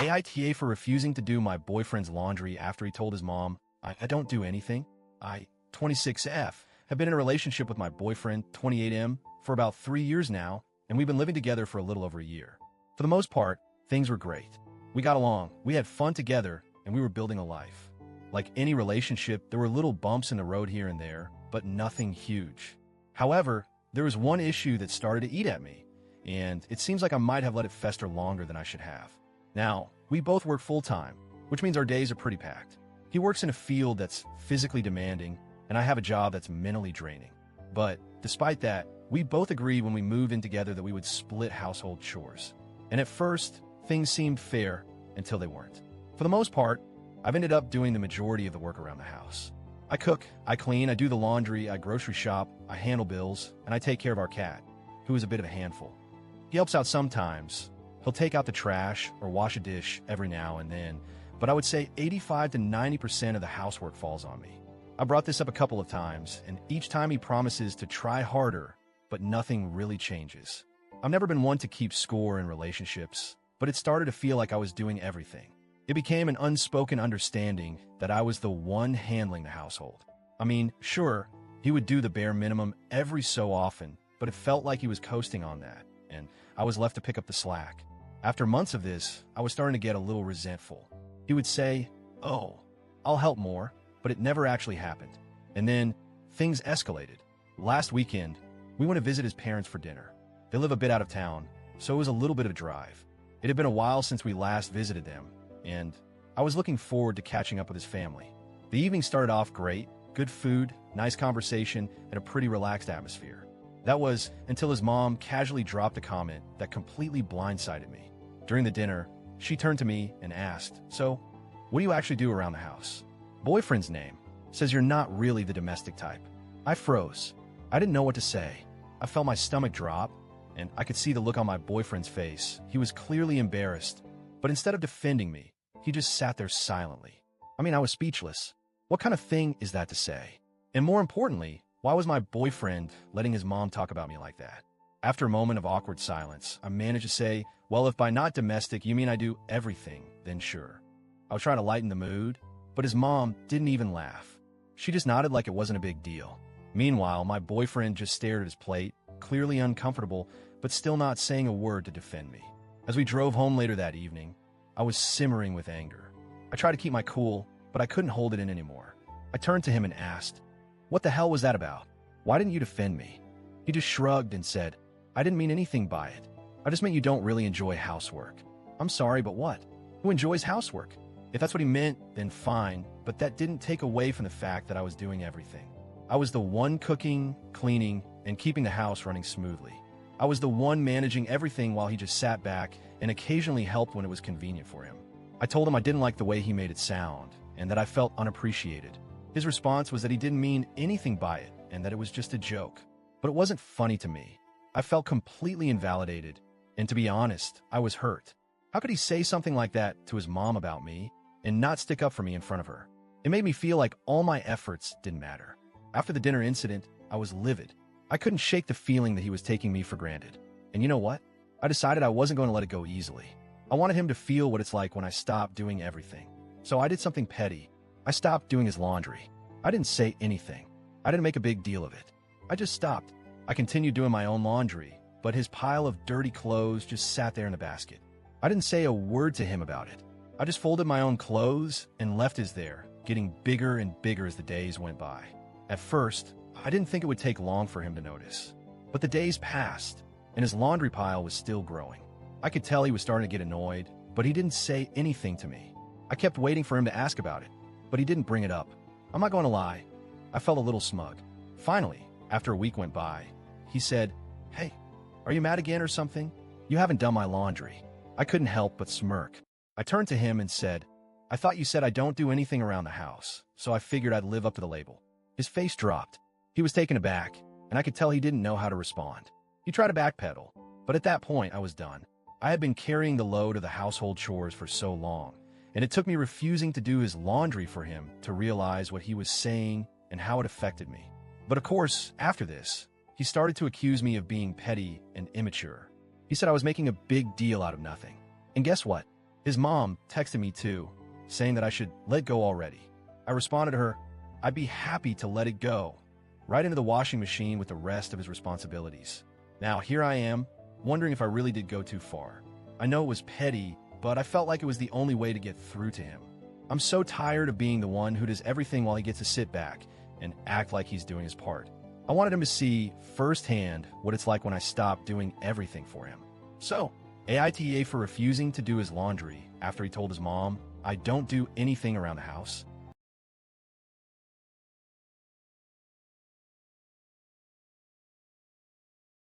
AITA for refusing to do my boyfriend's laundry after he told his mom, I don't do anything. 26F, have been in a relationship with my boyfriend, 28M, for about 3 years now, and we've been living together for a little over a year. For the most part, things were great. We got along, we had fun together, and we were building a life. Like any relationship, there were little bumps in the road here and there, but nothing huge. However, there was one issue that started to eat at me, and it seems like I might have let it fester longer than I should have. Now, we both work full-time, which means our days are pretty packed. He works in a field that's physically demanding, and I have a job that's mentally draining. But despite that, we both agreed when we moved in together that we would split household chores. And at first, things seemed fair until they weren't. For the most part, I've ended up doing the majority of the work around the house. I cook, I clean, I do the laundry, I grocery shop, I handle bills, and I take care of our cat, who is a bit of a handful. He helps out sometimes. He'll take out the trash or wash a dish every now and then, but I would say 85 to 90% of the housework falls on me. I brought this up a couple of times, and each time he promises to try harder, but nothing really changes. I've never been one to keep score in relationships, but it started to feel like I was doing everything. It became an unspoken understanding that I was the one handling the household. I mean, sure, he would do the bare minimum every so often, but it felt like he was coasting on that, and I was left to pick up the slack. After months of this, I was starting to get a little resentful. He would say, "Oh, I'll help more," but it never actually happened. And then things escalated. Last weekend, we went to visit his parents for dinner. They live a bit out of town, so it was a little bit of a drive. It had been a while since we last visited them, and I was looking forward to catching up with his family. The evening started off great, good food, nice conversation, and a pretty relaxed atmosphere. That was until his mom casually dropped a comment that completely blindsided me. During the dinner, she turned to me and asked, "So, what do you actually do around the house?" Boyfriend's name says you're not really the domestic type. I froze. I didn't know what to say. I felt my stomach drop, and I could see the look on my boyfriend's face. He was clearly embarrassed, but instead of defending me, he just sat there silently. I was speechless. What kind of thing is that to say? And more importantly, why was my boyfriend letting his mom talk about me like that? After a moment of awkward silence, I managed to say, "Well, if by not domestic you mean I do everything, then sure." I was trying to lighten the mood, but his mom didn't even laugh. She just nodded like it wasn't a big deal. Meanwhile, my boyfriend just stared at his plate, clearly uncomfortable, but still not saying a word to defend me. As we drove home later that evening, I was simmering with anger. I tried to keep my cool, but I couldn't hold it in anymore. I turned to him and asked, "What the hell was that about? Why didn't you defend me?" He just shrugged and said, "I didn't mean anything by it. I just meant you don't really enjoy housework." I'm sorry, but what? Who enjoys housework? If that's what he meant, then fine, but that didn't take away from the fact that I was doing everything. I was the one cooking, cleaning, and keeping the house running smoothly. I was the one managing everything while he just sat back and occasionally helped when it was convenient for him. I told him I didn't like the way he made it sound, and that I felt unappreciated. His response was that he didn't mean anything by it, and that it was just a joke. But it wasn't funny to me. I felt completely invalidated, and to be honest, I was hurt. How could he say something like that to his mom about me and not stick up for me in front of her? It made me feel like all my efforts didn't matter. After the dinner incident, I was livid. I couldn't shake the feeling that he was taking me for granted. And you know what? I decided I wasn't going to let it go easily. I wanted him to feel what it's like when I stopped doing everything. So I did something petty. I stopped doing his laundry. I didn't say anything. I didn't make a big deal of it. I just stopped. I continued doing my own laundry, but his pile of dirty clothes just sat there in the basket. I didn't say a word to him about it. I just folded my own clothes and left his there, getting bigger and bigger as the days went by. At first, I didn't think it would take long for him to notice. But the days passed, and his laundry pile was still growing. I could tell he was starting to get annoyed, but he didn't say anything to me. I kept waiting for him to ask about it, but he didn't bring it up. I'm not going to lie, I felt a little smug. Finally, after a week went by, he said, "Hey, are you mad again or something? You haven't done my laundry." I couldn't help but smirk. I turned to him and said, "I thought you said I don't do anything around the house, so I figured I'd live up to the label." His face dropped. He was taken aback, and I could tell he didn't know how to respond. He tried to backpedal, but at that point I was done. I had been carrying the load of the household chores for so long, and it took me refusing to do his laundry for him to realize what he was saying and how it affected me. But of course, after this, he started to accuse me of being petty and immature. He said I was making a big deal out of nothing. And guess what? His mom texted me too, saying that I should let go already. I responded to her, I'd be happy to let it go, right into the washing machine with the rest of his responsibilities. Now here I am, wondering if I really did go too far. I know it was petty, but I felt like it was the only way to get through to him. I'm so tired of being the one who does everything while he gets to sit back and act like he's doing his part. I wanted him to see firsthand what it's like when I stop doing everything for him. So, AITA for refusing to do his laundry after he told his mom, I don't do anything around the house.